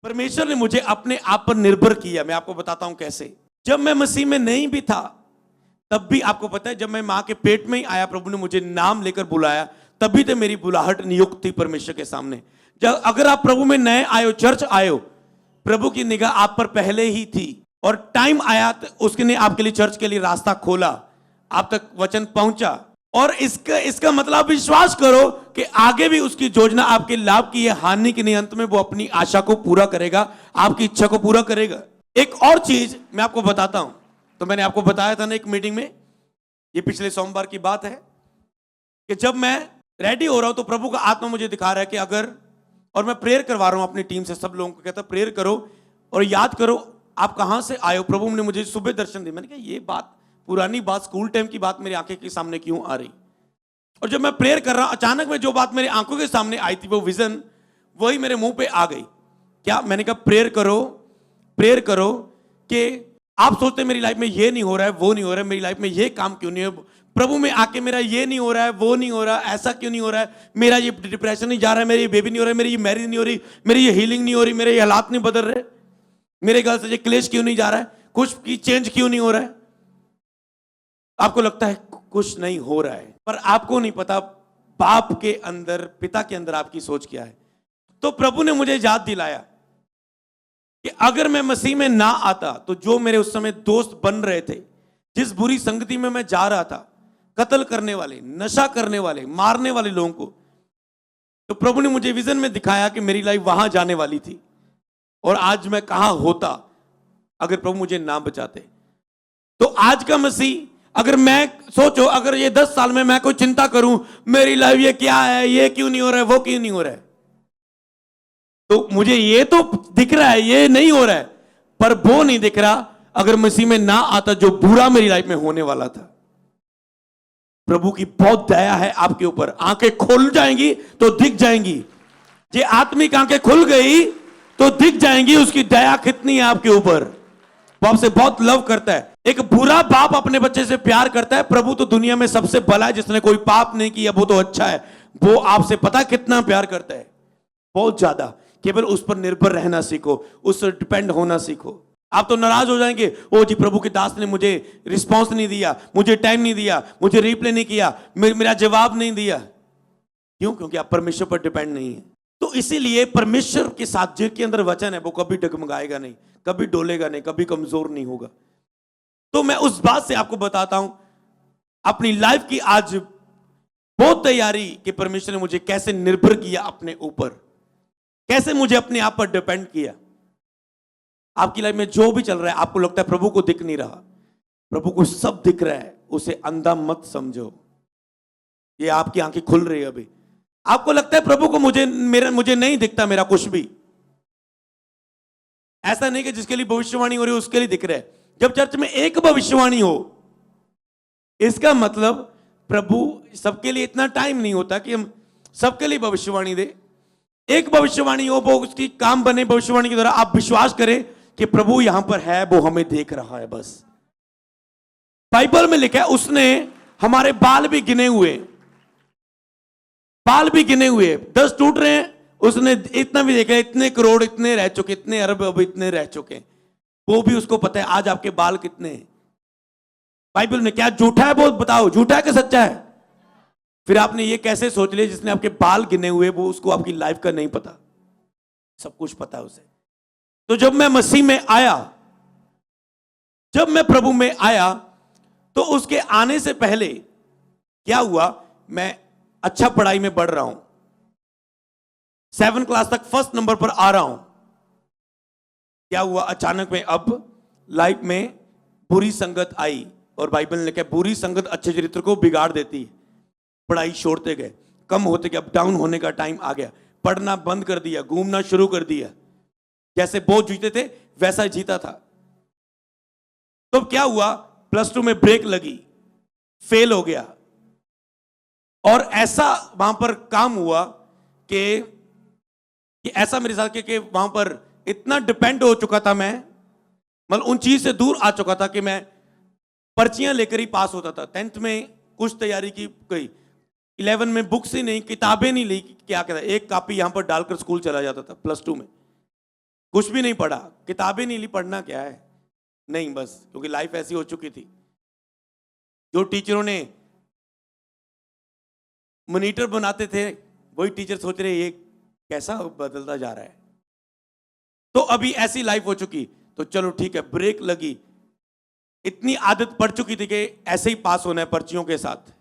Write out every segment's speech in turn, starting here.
परमेश्वर ने मुझे अपने आप पर निर्भर किया। मैं आपको बताता हूं कैसे। जब मैं मसीह में नहीं भी था, तब भी आपको पता है, जब मैं मां के पेट में ही आया, प्रभु ने मुझे नाम लेकर बुलाया, तभी तो मेरी बुलाहट नियुक्त थी परमेश्वर के सामने। जब अगर आप प्रभु में नए आए हो, चर्च आए हो, प्रभु की निगाह आप पर पहले ही थी और टाइम आया तो उसने आपके लिए, चर्च के लिए रास्ता खोला, आप तक वचन पहुंचा। और इसका मतलब विश्वास करो कि आगे भी उसकी योजना आपके लाभ की है, हानि की नहीं। अंत में वो अपनी आशा को पूरा करेगा, आपकी इच्छा को पूरा करेगा। एक और चीज मैं आपको बताता हूं। तो मैंने आपको बताया था ना एक मीटिंग में, ये पिछले सोमवार की बात है, कि जब मैं रेडी हो रहा हूं तो प्रभु का आत्मा मुझे दिखा रहा है कि अगर, और मैं प्रेयर करवा रहा हूं अपनी टीम से, सब लोगों को कहता प्रेयर करो और याद करो आप कहां से आए हो। प्रभु ने मुझे सुबह दर्शन दिया। मैंने कहा ये बात, पुरानी बात, स्कूल टाइम की बात मेरी आंखें के सामने क्यों आ रही। और जब मैं प्रेयर कर रहा, अचानक में जो बात मेरी आंखों के सामने आई थी, वो विजन वही मेरे मुंह पे आ गई। क्या? मैंने कहा प्रेयर करो, प्रेयर करो कि आप सोचते मेरी लाइफ में ये नहीं हो रहा है, वो नहीं हो रहा है, मेरी लाइफ में ये काम क्यों नहीं है, प्रभु में आके मेरा ये नहीं हो रहा है, वो नहीं हो रहा, ऐसा क्यों नहीं हो रहा है, मेरा ये डिप्रेशन नहीं जा रहा है, मेरी ये बेबी नहीं हो रहा है, मेरी ये मैरिज नहीं हो रही, मेरी ये हीलिंग नहीं हो रही, मेरे ये हालात नहीं बदल रहे, मेरे घर से ये क्लेश क्यों नहीं जा रहा है, कुछ की चेंज क्यों नहीं हो रहा है। आपको लगता है कुछ नहीं हो रहा है, पर आपको नहीं पता बाप के अंदर, पिता के अंदर आपकी सोच क्या है। तो प्रभु ने मुझे याद दिलाया कि अगर मैं मसीह में ना आता तो जो मेरे उस समय दोस्त बन रहे थे, जिस बुरी संगति में मैं जा रहा था, कत्ल करने वाले, नशा करने वाले, मारने वाले लोगों को, तो प्रभु ने मुझे विजन में दिखाया कि मेरी लाइफ वहां जाने वाली थी। और आज मैं कहां होता अगर प्रभु मुझे ना बचाते। तो आज का मसीह, अगर मैं सोचो, अगर ये 10 साल में मैं कोई चिंता करूं, मेरी लाइफ ये क्या है, ये क्यों नहीं हो रहा है, वो क्यों नहीं हो रहा है, तो मुझे ये तो दिख रहा है ये नहीं हो रहा है, पर वो नहीं दिख रहा अगर मसीह में ना आता जो बुरा मेरी लाइफ में होने वाला था। प्रभु की बहुत दया है आपके ऊपर। आंखें खुल जाएंगी तो दिख जाएंगी। ये आत्मिक आंखें खुल गई तो दिख जाएंगी उसकी दया कितनी है आपके ऊपर। वो आपसे बहुत लव करता है। एक बुरा बाप अपने बच्चे से प्यार करता है। प्रभु तो दुनिया में सबसे भला है, जिसने कोई पाप नहीं किया, वो तो अच्छा है। वो आपसे पता कितना प्यार करता है, बहुत ज्यादा। केवल उस पर निर्भर रहना सीखो, उस पर डिपेंड होना सीखो। आप तो नाराज हो जाएंगे, ओ जी प्रभु के दास ने मुझे रिस्पांस नहीं दिया, मुझे टाइम नहीं दिया, मुझे रिप्लाई नहीं किया, मेरा जवाब नहीं दिया। क्यों? क्योंकि आप परमेश्वर पर डिपेंड नहीं है। तो इसीलिए परमेश्वर के साथ जिसके अंदर वचन है, वो कभी डगमगाएगा नहीं, कभी डोलेगा नहीं, कभी कमजोर नहीं होगा। तो मैं उस बात से आपको बताता हूं अपनी लाइफ की आज बहुत तैयारी कि परमेश्वर ने मुझे कैसे निर्भर किया अपने ऊपर, कैसे मुझे अपने आप पर डिपेंड किया। आपकी लाइफ में जो भी चल रहा है, आपको लगता है प्रभु को दिख नहीं रहा, प्रभु को सब दिख रहा है, उसे अंधा मत समझो। ये आपकी आंखें खुल रही है अभी। आपको लगता है प्रभु को मुझे नहीं दिखता मेरा कुछ भी। ऐसा नहीं कि जिसके लिए भविष्यवाणी हो रही है उसके लिए दिख रहा है। जब चर्च में एक भविष्यवाणी हो, इसका मतलब प्रभु, सबके लिए इतना टाइम नहीं होता कि हम सबके लिए भविष्यवाणी दे। एक भविष्यवाणी हो, वो उसकी काम बने भविष्यवाणी के द्वारा, आप विश्वास करें कि प्रभु यहां पर है, वो हमें देख रहा है। बस बाइबल में लिखा है उसने हमारे बाल भी गिने हुए, बाल भी गिने हुए, 10 टूट रहे हैं, उसने इतना भी देखा, इतने करोड़, इतने रह चुके, इतने अरब अब इतने रह चुके, वो भी उसको पता है आज आपके बाल कितने हैं। बाइबल में क्या झूठा है वो बताओ, झूठा है कि सच्चा है? फिर आपने ये कैसे सोच लिया जिसने आपके बाल गिने हुए, वो उसको आपकी लाइफ का नहीं पता? सब कुछ पता है उसे। तो जब मैं मसीह में आया, जब मैं प्रभु में आया, तो उसके आने से पहले क्या हुआ, मैं अच्छा पढ़ाई में बढ़ रहा हूं, 7 क्लास तक फर्स्ट नंबर पर आ रहा हूं। क्या हुआ, अचानक में अब लाइफ में बुरी संगत आई, और बाइबल ने कहा बुरी संगत अच्छे चरित्र को बिगाड़ देती है। पढ़ाई छोड़ते गए, कम होते गए, अब डाउन होने का टाइम आ गया। पढ़ना बंद कर दिया, घूमना शुरू कर दिया, जैसे बहुत जीते थे वैसा ही जीता था। तो क्या हुआ, +2 में ब्रेक लगी, फेल हो गया। और ऐसा वहां पर काम हुआ कि ऐसा मेरे साथ कि वहां पर इतना डिपेंड हो चुका था मैं, मतलब उन चीज से दूर आ चुका था कि मैं पर्चियां लेकर ही पास होता था। 10th में कुछ तैयारी की गई, 11 में बुक्स ही नहीं, किताबें नहीं ली, क्या कहता, एक कॉपी यहां पर डालकर स्कूल चला जाता था +2 में। कुछ भी नहीं पढ़ा, किताबें नहीं ली, पढ़ना क्या है, नहीं बस, क्योंकि लाइफ ऐसी हो चुकी थी। जो टीचरों ने मॉनिटर बनाते थे वही टीचर सोच रहे ये कैसा बदलता जा रहा है। तो अभी ऐसी लाइफ हो चुकी, तो चलो ठीक है, ब्रेक लगी। इतनी आदत पड़ चुकी थी कि ऐसे ही पास होना है पर्चियों के साथ,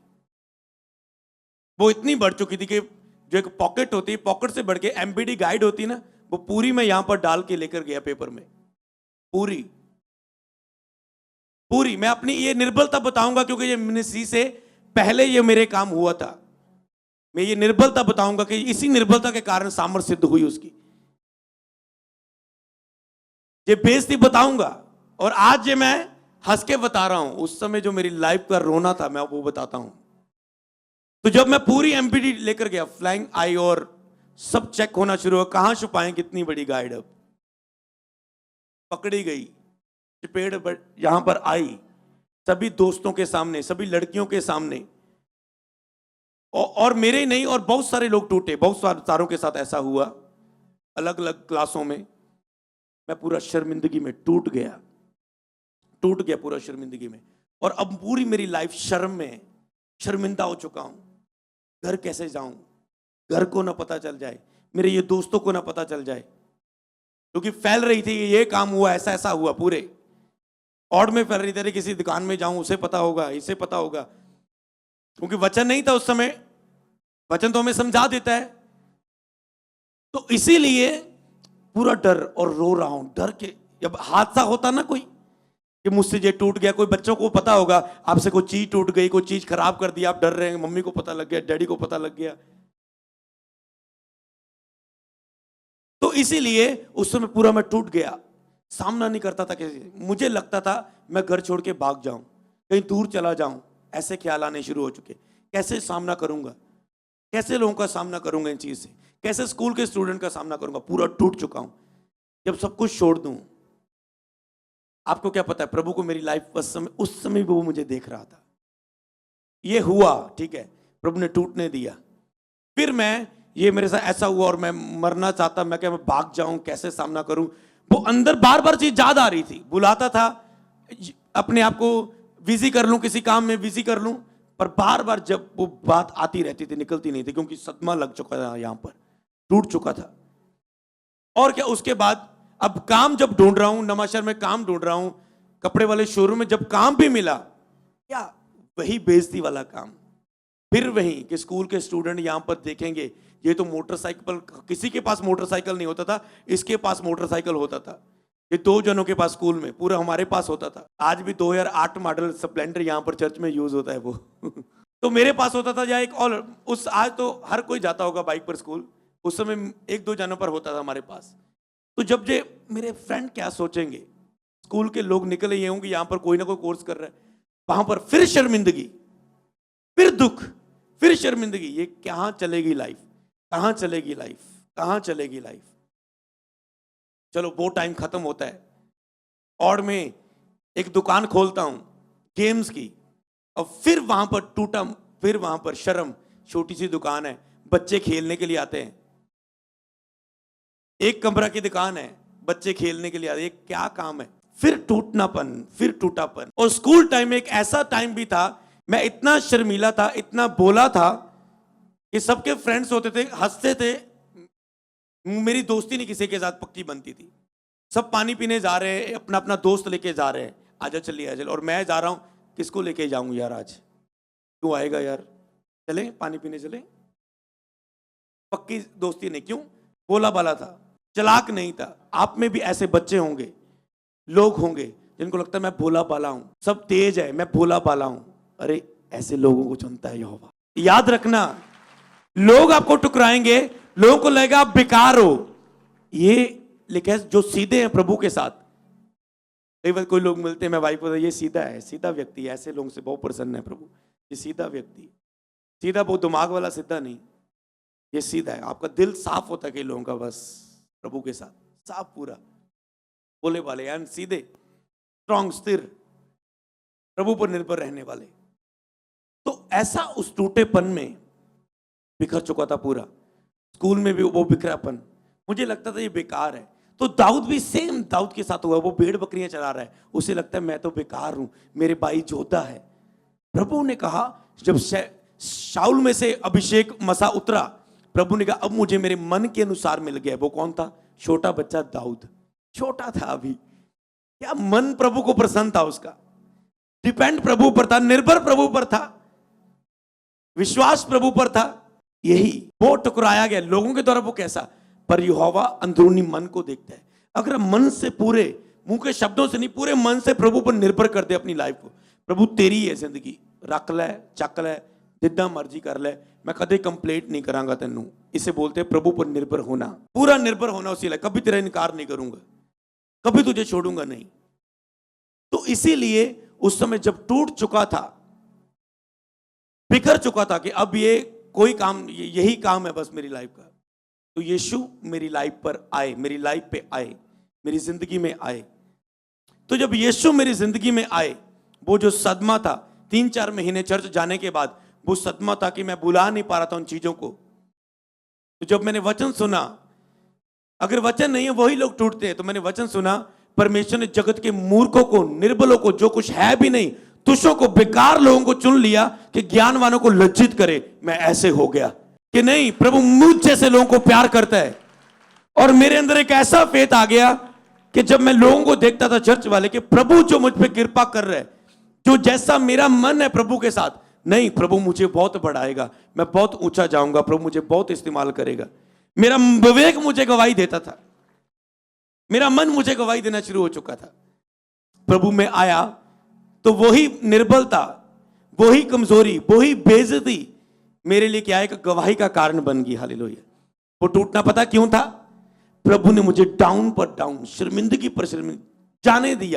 वो इतनी बढ़ चुकी थी कि जो एक पॉकेट होती है, पॉकेट से बढ़ के एमपीडी गाइड होती है ना, वो पूरी मैं यहां पर डाल के लेकर गया पेपर में, पूरी पूरी। मैं अपनी ये निर्बलता बताऊंगा क्योंकि ये मिनिस्ट्री से पहले ये मेरे काम हुआ था। मैं ये निर्बलता बताऊंगा कि इसी निर्बलता के कारण सामर्थ्य सिद्ध हुई उसकी। ये बेइज्जती बताऊंगा, और आज ये मैं हंस के बता रहा हूं, उस समय जो मेरी लाइफ का रोना था मैं वो बताता हूं। तो जब मैं पूरी एमपीडी लेकर गया, फ्लाइंग आई और सब चेक होना शुरू हुआ, कहां छुपाएं कितनी बड़ी गाइड, अब पकड़ी गई, चपेट यहां पर आई, सभी दोस्तों के सामने, सभी लड़कियों के सामने, और मेरे नहीं, और बहुत सारे लोग टूटे, बहुत सारों के साथ ऐसा हुआ, अलग अलग क्लासों में। मैं पूरा शर्मिंदगी में टूट गया पूरा शर्मिंदगी में। और अब पूरी मेरी लाइफ शर्म में, शर्मिंदा हो चुका हूं। घर कैसे जाऊं, घर को ना पता चल जाए, मेरे ये दोस्तों को ना पता चल जाए, क्योंकि फैल रही थी ये काम हुआ, ऐसा ऐसा हुआ, पूरे और में फैल रही थी। किसी दुकान में जाऊं उसे पता होगा, इसे पता होगा, क्योंकि वचन नहीं था उस समय, वचन तो हमें समझा देता है। तो इसीलिए पूरा डर, और रो रहा हूं डर के। जब हादसा होता ना कोई कि मुझसे ये टूट गया, कोई बच्चों को पता होगा, आपसे कोई चीज टूट गई, कोई चीज खराब कर दिया, आप डर रहे हैं, मम्मी को पता लग गया, डैडी को पता लग गया। तो इसीलिए उस समय पूरा मैं टूट गया, सामना नहीं करता था किसी। मुझे लगता था मैं घर छोड़ के भाग जाऊं, कहीं दूर चला जाऊं, ऐसे ख्याल आने शुरू हो चुके। कैसे सामना करूंगा, कैसे लोगों का सामना करूंगा इन चीज से, कैसे स्कूल के स्टूडेंट का सामना करूंगा, पूरा टूट चुका हूं। जब सब कुछ छोड़ दूं, आपको क्या पता है, प्रभु को मेरी लाइफ उस समय भी वो मुझे देख रहा था। ये हुआ, ठीक है, प्रभु ने टूटने दिया। फिर मैं, ये मेरे साथ ऐसा हुआ और मैं मरना चाहता, मैं क्या, मैं भाग जाऊं, कैसे सामना करूं। वो अंदर बार बार चीज याद आ रही थी, बुलाता था अपने आप को बिजी कर लूं, किसी काम में बिजी कर लूं, पर बार बार जब वो बात आती रहती थी, निकलती नहीं थी, क्योंकि सदमा लग चुका था, यहां पर टूट चुका था। और क्या, उसके बाद अब काम जब ढूंढ रहा हूं, नवाशहर में काम ढूंढ रहा हूं, कपड़े वाले शोरूम में जब काम भी मिला, क्या वही बेइज्जती वाला काम, फिर वही कि स्कूल के स्टूडेंट यहां पर देखेंगे, ये तो मोटरसाइकिल, किसी के पास मोटरसाइकिल नहीं होता था, इसके पास मोटरसाइकिल होता था। ये 2 जनों के पास स्कूल में, पूरा हमारे पास होता था। आज भी 2008 मॉडल स्प्लेंडर यहां पर चर्च में यूज होता है वो तो मेरे पास होता था, या एक और उस, आज तो हर कोई जाता होगा बाइक पर स्कूल, उस समय 1-2 जनों पर होता था हमारे पास। तो जब ये मेरे फ्रेंड क्या सोचेंगे, स्कूल के लोग निकले ये होंगे, यहां पर कोई ना कोई कोर्स कर रहा है, वहां पर फिर शर्मिंदगी, फिर दुख, फिर शर्मिंदगी। ये कहां चलेगी लाइफ, कहां चलेगी लाइफ, कहां चलेगी लाइफ। चलो वो टाइम खत्म होता है, और मैं एक दुकान खोलता हूं गेम्स की, और फिर वहां पर टूटा, फिर वहां पर शर्म, छोटी सी दुकान है, बच्चे खेलने के लिए आते हैं, एक कमरा की दुकान है, बच्चे खेलने के लिए आते हैं, ये क्या काम है। फिर टूटनापन, फिर टूटापन। और स्कूल टाइम में एक ऐसा टाइम भी था, मैं इतना शर्मीला था, इतना बोला था कि सबके फ्रेंड्स होते थे, हंसते थे, मेरी दोस्ती नहीं किसी के साथ पक्की बनती थी। सब पानी पीने जा रहे हैं, अपना अपना दोस्त लेके जा रहे हैं, आजा चलिए आजा, और मैं जा रहा हूं, किसको लेके जाऊं यार, आज क्यों आएगा यार, चले पानी पीने चले। पक्की दोस्ती नहीं, क्यों, बोला बाला था, चलाक नहीं था। आप में भी ऐसे बच्चे होंगे, लोग होंगे जिनको लगता है मैं भोला बाला हूं, सब तेज है, मैं भोला बाला हूं। अरे ऐसे लोगों को चुनता है यहोवा। याद रखना, लोग आपको टुकराएंगे, लोगों को लगेगा आप बेकार हो, ये लेकिन जो सीधे हैं प्रभु के साथ, कई बार कोई लोग मिलते हैं, मैं वाइफ, ये सीधा है, सीधा व्यक्ति है, ऐसे लोगों से बहुत प्रसन्न है प्रभु, ये सीधा व्यक्ति, सीधा, बहुत दिमाग वाला सीधा नहीं, ये सीधा है। आपका दिल साफ होता है कई लोगों का, बस प्रभु के साथ साफ, पूरा बोले वाले यानी सीधे, स्ट्रॉन्ग, स्थिर, प्रभु पर निर्भर रहने वाले। तो ऐसा उस टूटेपन में बिखर चुका था पूरा, स्कूल में भी वो बिखरापन, मुझे लगता था ये बेकार है। तो दाऊद भी सेम दाऊद के साथ हुआ, वो भेड़ बकरियां चरा रहा है, उसे लगता है मैं तो बेकार हूं, मेरे भाई जोधा है। प्रभु ने कहा, जब शाऊल में से अभिषेक मसा उतरा, प्रभु ने कहा अब मुझे मेरे मन के अनुसार मिल गया। वो कौन था? छोटा बच्चा दाऊद, छोटा था अभी, क्या मन प्रभु को प्रसन्न था उसका, डिपेंड प्रभु पर था, निर्भर प्रभु पर था, विश्वास प्रभु पर था। यही वो ठुकराया गया लोगों के द्वारा, वो कैसा, पर यहोवा अंदरूनी मन को देखता है। अगर हम मन से, पूरे मुंह के शब्दों से नहीं, पूरे मन से प्रभु पर निर्भर कर दे अपनी लाइफ को, प्रभु तेरी है जिंदगी, रख ले, चक ले, जिद्दा मर्जी कर ले, मैं कदे कंप्लेंट नहीं करांगा तेनू। इसे बोलते हैं प्रभु पर निर्भर होना, पूरा निर्भर होना उसी लिए, कभी तेरा इनकार नहीं करूंगा, कभी तुझे छोड़ूंगा नहीं। तो इसीलिए उस समय जब टूट चुका था, बिखर चुका था कि अब ये कोई काम, यही काम है बस मेरी लाइफ का, तो यीशु मेरी लाइफ पर आए, मेरी लाइफ पे आए, मेरी जिंदगी में आए। तो जब यीशु मेरी जिंदगी में आए, वो जो सदमा था 3-4 महीने चर्च जाने के बाद, वो सदमा था कि मैं बुला नहीं पा रहा था उन चीजों को। तो जब मैंने वचन सुना, अगर वचन नहीं है वही लोग टूटते हैं, तो मैंने वचन सुना, परमेश्वर ने जगत के मूर्खों को, निर्बलों को, जो कुछ है भी नहीं, तुषों को, बेकार लोगों को चुन लिया कि ज्ञानवानों को लज्जित करे। मैं ऐसे हो गया कि नहीं, प्रभु मुझ जैसे लोगों को प्यार करता है। और मेरे अंदर एक ऐसा फेथ आ गया कि जब मैं लोगों को देखता था चर्च वाले, कि प्रभु जो मुझ पे कृपा कर रहे हैं, जो जैसा मेरा मन है प्रभु के साथ, नहीं प्रभु मुझे बहुत बढ़ाएगा, मैं बहुत ऊंचा जाऊंगा, प्रभु मुझे बहुत इस्तेमाल करेगा। मेरा विवेक मुझे गवाही देता था, मेरा मन मुझे गवाही देना शुरू हो चुका था। प्रभु में आया तो वही निर्बलता, वही कमजोरी, वही बेइज्जती मेरे लिए क्या है, एक गवाही का कारण बन गई। हालेलुया। वो टूटना पता क्यों था? प्रभु ने मुझे डाउन पर डाउन, शर्मिंदगी पर शर्मिंदगी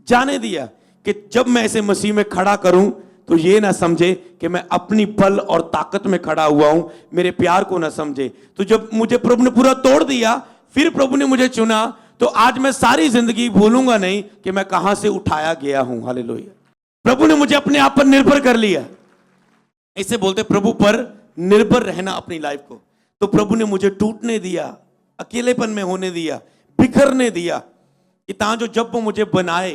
जाने दिया कि जब मैं ऐसे मसीह में खड़ा करूं तो ये ना समझे कि मैं अपनी बल और ताकत में खड़ा हुआ हूं, मेरे प्यार को ना समझे। तो जब मुझे प्रभु ने पूरा तोड़ दिया, फिर प्रभु ने मुझे चुना, तो आज मैं सारी जिंदगी भूलूंगा नहीं कि मैं कहां से उठाया गया हूं। हालेलुया। प्रभु ने मुझे अपने आप पर निर्भर कर लिया। इसे बोलते प्रभु पर निर्भर रहना अपनी लाइफ को। तो प्रभु ने मुझे टूटने दिया, अकेलेपन में होने दिया, बिखरने दिया, कि ताकि जब वो मुझे बनाए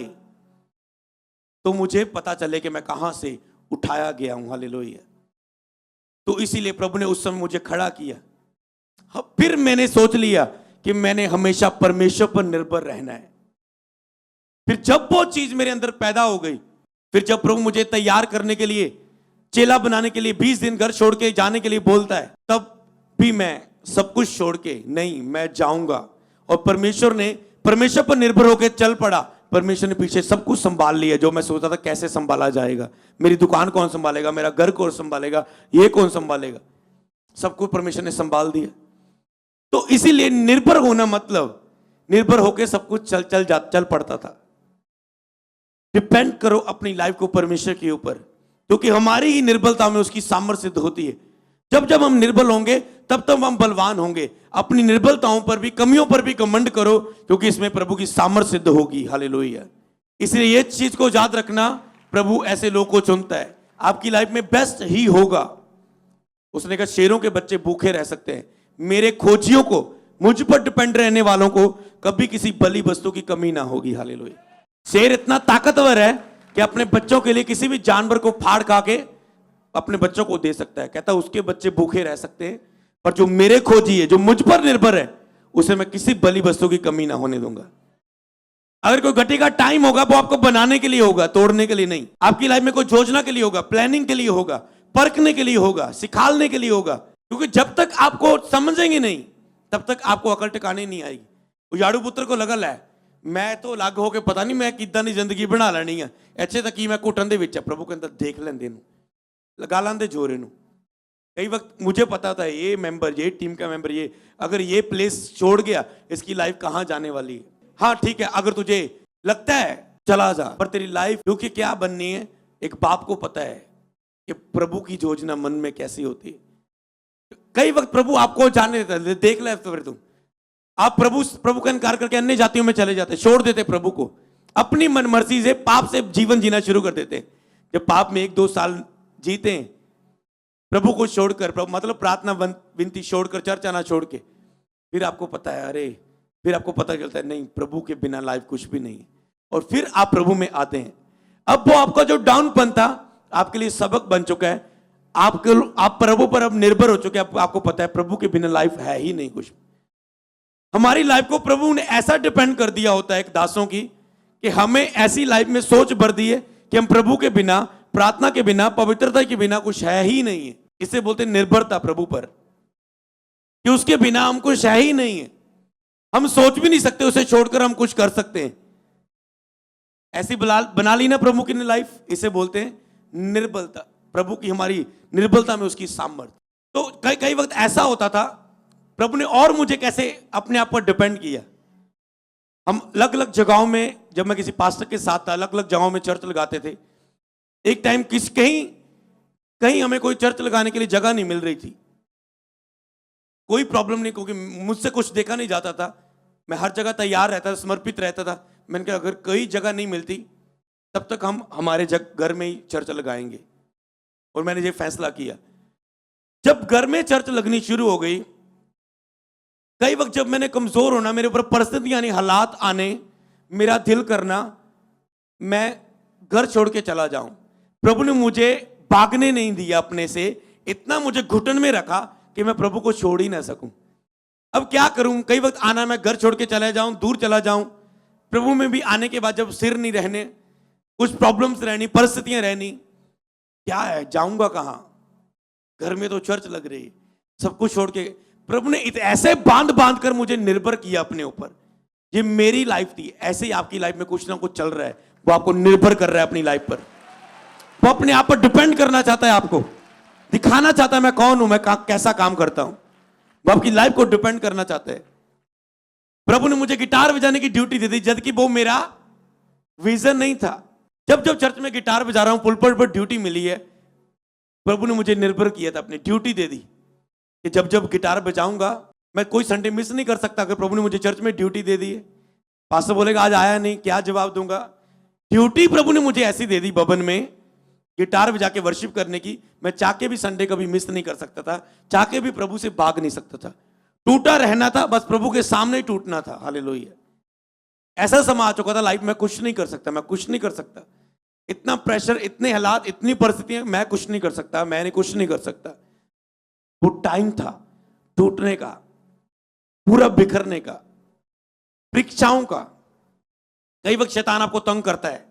तो मुझे पता चले कि मैं कहां से उठाया गया हूं। हालेलुया। तो इसीलिए प्रभु ने उस समय मुझे खड़ा किया। फिर मैंने सोच लिया कि मैंने हमेशा परमेश्वर पर निर्भर रहना है। फिर जब वो चीज मेरे अंदर पैदा हो गई, फिर जब प्रभु मुझे तैयार करने के लिए, चेला बनाने के लिए 20 दिन घर छोड़ के जाने के लिए बोलता है, तब भी मैं सब कुछ छोड़ के नहीं, मैं जाऊंगा। और परमेश्वर पर निर्भर होकर चल पड़ा। परमेश्वर ने पीछे सब कुछ संभाल लिया। जो मैं सोचता था कैसे संभाला जाएगा, मेरी दुकान कौन संभालेगा, मेरा घर कौन संभालेगा, ये कौन संभालेगा, सब कुछ परमेश्वर ने संभाल दिया। तो इसीलिए निर्भर होना मतलब निर्भर होकर सब कुछ चल पड़ता था। डिपेंड करो अपनी लाइफ को परमेश्वर के ऊपर, क्योंकि हमारी ही निर्बलता में उसकी सामर्थ्य सिद्ध होती है। जब जब हम निर्बल होंगे तब हम बलवान होंगे। अपनी निर्बलताओं पर भी, कमियों पर भी घमंड करो, क्योंकि इसमें प्रभु की सामर्थ्य सिद्ध होगी। हालेलुया। इसलिए ये चीज को याद रखना, प्रभु ऐसे लोगों को चुनता है, आपकी लाइफ में बेस्ट ही होगा। उसने कहा शेरों के बच्चे भूखे रह सकते हैं, मेरे खोजियों को, मुझ पर डिपेंड रहने वालों को कभी किसी बलि वस्तु की कमी ना होगी। हालेलुया। शेर इतना ताकतवर है कि अपने बच्चों के लिए किसी भी जानवर को फाड़ खा के अपने बच्चों को दे सकता है। कहता है उसके बच्चे भूखे रह सकते हैं, पर जो मेरे खोजी है, जो मुझ पर निर्भर है, उसे मैं किसी बलि वस्तु की कमी ना होने दूंगा। अगर कोई घटी का टाइम होगा वो आपको बनाने के लिए होगा, तोड़ने के लिए नहीं। आपकी लाइफ में कोई योजना के लिए होगा, प्लानिंग के लिए होगा, परखने के लिए होगा, सिखाने के लिए होगा। क्योंकि जब तक आपको समझेंगे नहीं तब तक आपको अकल ठिकाने नहीं आएगी। वो याड़ू पुत्र को लगल है, मैं तो अलग होके पता नहीं मैं किदां दी जिंदगी बना लेनी है, ਇੱਥੇ तक कि मैं घुटन दे विच प्रभु कहंदा देख लेंदे नूं, लगा लांदे जोर इनू। कई वक्त मुझे पता था ये मेंबर, ये टीम का मेंबर, ये अगर ये प्लेस छोड़ गया इसकी लाइफ कहां जाने वाली है। हाँ ठीक है, अगर तुझे लगता है चला जा, पर तेरी लाइफ क्योंकि क्या बननी है, एक बाप को पता है कि प्रभु की योजना मन में कैसी होती है। कई वक्त प्रभु आपको जाने देता है, देख ले तो फिर तुम, आप प्रभु का इनकार करके अन्य जातियों में चले जाते, छोड़ देते प्रभु को, अपनी मन मर्जी से पाप से जीवन जीना शुरू कर देते। जब पाप में 1-2 साल जीते हैं, प्रभु को छोड़कर, प्रभु मतलब प्रार्थना विनती छोड़कर, चर्च आना छोड़ के, फिर आपको पता है अरे फिर आपको पता चलता है नहीं, प्रभु के बिना लाइफ कुछ भी नहीं है, और फिर आप प्रभु में आते हैं। अब वो आपका जो डाउनपन था आपके लिए सबक बन चुका है, आप प्रभु पर अब निर्भर हो चुके हैं। आपको पता है प्रभु के बिना लाइफ है ही नहीं कुछ। हमारी लाइफ को प्रभु ने ऐसा डिपेंड कर दिया होता है एक दासों की, कि हमें ऐसी लाइफ में सोच भर दी है कि हम प्रभु के बिना, प्रार्थना के बिना, पवित्रता के बिना कुछ है ही नहीं है। इसे बोलते हैं निर्भरता प्रभु पर, कि उसके बिना हम कुछ है ही नहीं है। हम सोच भी नहीं सकते उसे छोड़कर हम कुछ कर सकते हैं। ऐसी बना ली ना प्रभु की लाइफ, इसे बोलते हैं निर्बलता। प्रभु की हमारी निर्बलता में उसकी सामर्थ्य। तो कई कई वक्त ऐसा होता था, प्रभु ने और मुझे कैसे अपने आप पर डिपेंड किया। हम अलग अलग जगहों में, जब मैं किसी पास्टर के साथ था, अलग अलग जगहों में चर्च लगाते थे। एक टाइम कहीं हमें कोई चर्च लगाने के लिए जगह नहीं मिल रही थी। कोई प्रॉब्लम नहीं, क्योंकि मुझसे कुछ देखा नहीं जाता था। मैं हर जगह तैयार रहता था, समर्पित रहता था। मैंने कहा अगर कोई जगह नहीं मिलती तब तक हम हमारे घर में ही चर्च लगाएंगे। और मैंने ये फैसला किया। जब घर में चर्च लगनी शुरू हो गई, कई वक्त जब मैंने कमजोर होना, मेरे ऊपर परिस्थितियां यानी हालात आने, मेरा दिल करना मैं घर छोड़ के चला जाऊं, प्रभु ने मुझे भागने नहीं दिया अपने से। इतना मुझे घुटन में रखा कि मैं प्रभु को छोड़ ही ना सकूं। अब क्या करूं, कई वक्त आना मैं घर छोड़ के चला जाऊं, दूर चला जाऊं। प्रभु में भी आने के बाद जब सिर नहीं रहने, कुछ प्रॉब्लम्स रहनी, परिस्थितियां रहनी, क्या है, जाऊंगा कहां? घर में तो चर्च लग रही, सब कुछ छोड़ के। प्रभु ने ऐसे बांध बांध कर मुझे निर्भर किया अपने ऊपर। ये मेरी लाइफ थी। ऐसे ही आपकी लाइफ में कुछ ना कुछ चल रहा है, वो आपको निर्भर कर रहा है अपनी लाइफ पर। वो अपने आप पर डिपेंड करना चाहता है, आपको दिखाना चाहता है मैं कौन हूं, मैं कैसा काम करता हूं। वो आपकी लाइफ को डिपेंड करना चाहता है। प्रभु ने मुझे गिटार बजाने की ड्यूटी दे दी, जबकि वो मेरा विजन नहीं था। जब जब चर्च में गिटार बजा रहा हूं, पुलपट पर ड्यूटी मिली है, प्रभु ने मुझे निर्भर किया था, अपनी ड्यूटी दे दी कि जब जब गिटार बजाऊंगा, मैं कोई संडे मिस नहीं कर सकता। अगर प्रभु ने मुझे चर्च में ड्यूटी दे दी है, पास्टर बोलेगा आज आया नहीं, क्या जवाब दूंगा? ड्यूटी प्रभु ने मुझे ऐसी दे दी भवन में गिटार बजा के वर्शिप करने की। मैं चाह के भी संडे कभी मिस नहीं कर सकता था, चाह के भी प्रभु से भाग नहीं सकता था। टूटा रहना था, बस प्रभु के सामने ही टूटना था। हालेलुया। ऐसा समय आ चुका था लाइफ में, कुछ नहीं कर सकता, मैं कुछ नहीं कर सकता। इतना प्रेशर, इतने हालात, इतनी परिस्थितियां, मैं कुछ नहीं कर सकता, मैंने कुछ नहीं कर सकता। वो टाइम था टूटने का, पूरा बिखरने का, परीक्षाओं का। कई वक्त शैतान आपको तंग करता है,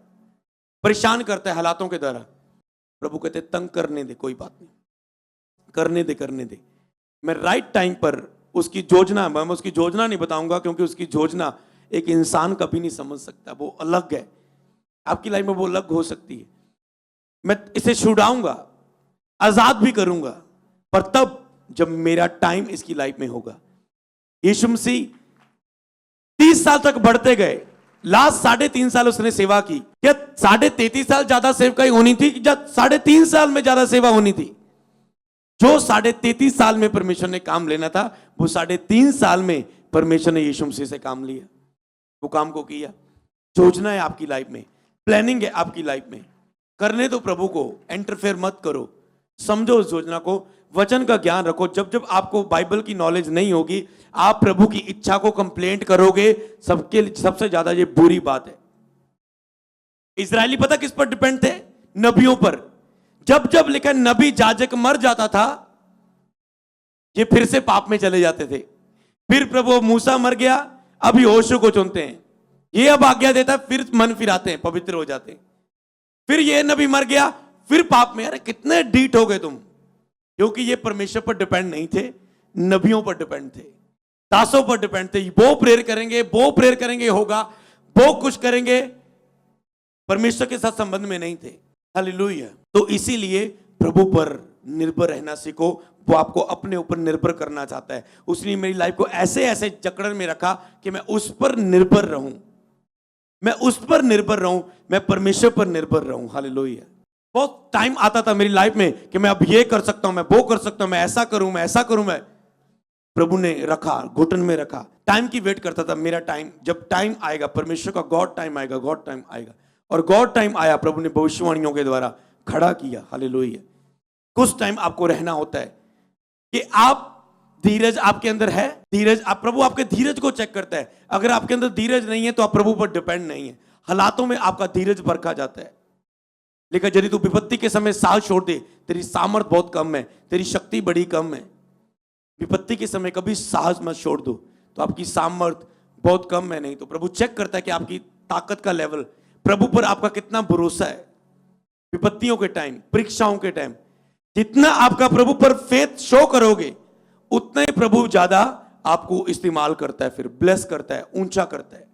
परेशान करता है हालातों के द्वारा। प्रभु कहते तंग करने दे, कोई बात नहीं, करने दे। मैं राइट टाइम पर उसकी योजना, मैं उसकी योजना नहीं बताऊंगा, क्योंकि उसकी योजना एक इंसान कभी नहीं समझ सकता। वो अलग है, आपकी लाइफ में वो अलग हो सकती है। मैं इसे छुड़ाऊंगा, आजाद भी करूंगा, पर तब जब मेरा टाइम इसकी लाइफ में होगा। यीशु मसीह 30 साल तक बढ़ते गए। लास्ट 3.5 साल उसने सेवा की। क्या 33.5 साल ज्यादा सेवकाई होनी थी, या 3.5 साल में ज्यादा सेवा होनी थी? जो 33.5 साल में परमेश्वर ने काम लेना था, वो 3.5 साल में परमेश्वर ने यीशु मसीह से काम लिया, वो काम को किया। योजना है आपकी लाइफ में, प्लानिंग है आपकी लाइफ में। करने दो प्रभु को, इंटरफेयर मत करो, समझो उस योजना को, वचन का ज्ञान रखो। जब जब आपको बाइबल की नॉलेज नहीं होगी, आप प्रभु की इच्छा को कंप्लेंट करोगे, सबसे ज्यादा ये बुरी बात है। इजरायली पता किस पर डिपेंड थे? नबियों पर। जब जब लिखा नबी जाजक मर जाता था, ये फिर से पाप में चले जाते थे। फिर प्रभु मूसा मर गया, अब यहोशू को चुनते हैं, ये अब आज्ञा देता, फिर मन फिराते हैं, पवित्र हो जाते हैं। फिर ये नबी मर गया, फिर पाप में। अरे कितने डीट हो गए तुम! क्योंकि ये परमेश्वर पर डिपेंड नहीं थे, नबियों पर डिपेंड थे, दासों पर डिपेंड थे। वो प्रेयर करेंगे होगा, वो कुछ करेंगे, परमेश्वर के साथ संबंध में नहीं थे। हालेलुया। तो इसीलिए प्रभु पर निर्भर रहना सीखो। वो आपको अपने ऊपर निर्भर करना चाहता है। उसने मेरी लाइफ को ऐसे ऐसे जकड़न में रखा कि मैं उस पर निर्भर रहूं, मैं परमेश्वर पर निर्भर रहूं। हालेलुया। बहुत टाइम आता था मेरी लाइफ में कि मैं अब ये कर सकता हूं, मैं वो कर सकता हूं, मैं ऐसा करूं। मैं प्रभु ने रखा, घुटन में रखा, टाइम की वेट करता था। मेरा टाइम, जब टाइम आएगा, परमेश्वर का गॉड टाइम आएगा। और गॉड टाइम आया, प्रभु ने भविष्यवाणियों के द्वारा खड़ा किया। हालेलुया। कुछ टाइम आपको रहना होता है कि आप धीरज आपके अंदर है? धीरज, आप प्रभु आपके धीरज को चेक करता है। अगर आपके अंदर धीरज नहीं है तो आप प्रभु पर डिपेंड नहीं है। हालातों में आपका धीरज बरखा जाता है। लेकिन यदि तू विपत्ति के समय साहस छोड़ दे, तेरी सामर्थ बहुत कम है, तेरी शक्ति बड़ी कम है। विपत्ति के समय कभी साहस मत छोड़ दो, तो आपकी सामर्थ बहुत कम है। नहीं तो प्रभु चेक करता है कि आपकी ताकत का लेवल, प्रभु पर आपका कितना भरोसा है। विपत्तियों के टाइम, परीक्षाओं के टाइम, जितना आपका प्रभु पर फेथ शो करोगे, उतना ही प्रभु ज्यादा आपको इस्तेमाल करता है, फिर ब्लेस करता है, ऊंचा करता है।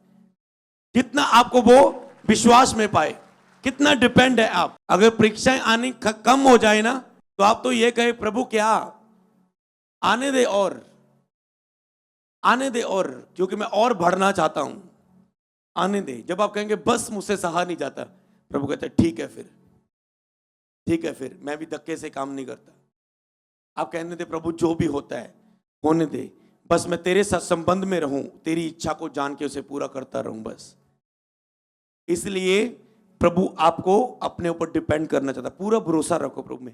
जितना आपको वो विश्वास में पाए, कितना डिपेंड है आप। अगर परीक्षाएं आनी कम हो जाए ना, तो आप तो ये कहे प्रभु क्या आने दे, और आने दे, और क्योंकि मैं और बढ़ना चाहता हूं, आने दे। जब आप कहेंगे बस मुझसे सहा नहीं जाता, प्रभु कहते हैं ठीक है फिर, ठीक है फिर, मैं भी धक्के से काम नहीं करता। आप कहने दे प्रभु जो भी होता है होने दे, बस मैं तेरे साथ संबंध में रहूं, तेरी इच्छा को जान के उसे पूरा करता रहूं बस। इसलिए प्रभु आपको अपने ऊपर डिपेंड करना चाहता है। पूरा भरोसा रखो प्रभु में।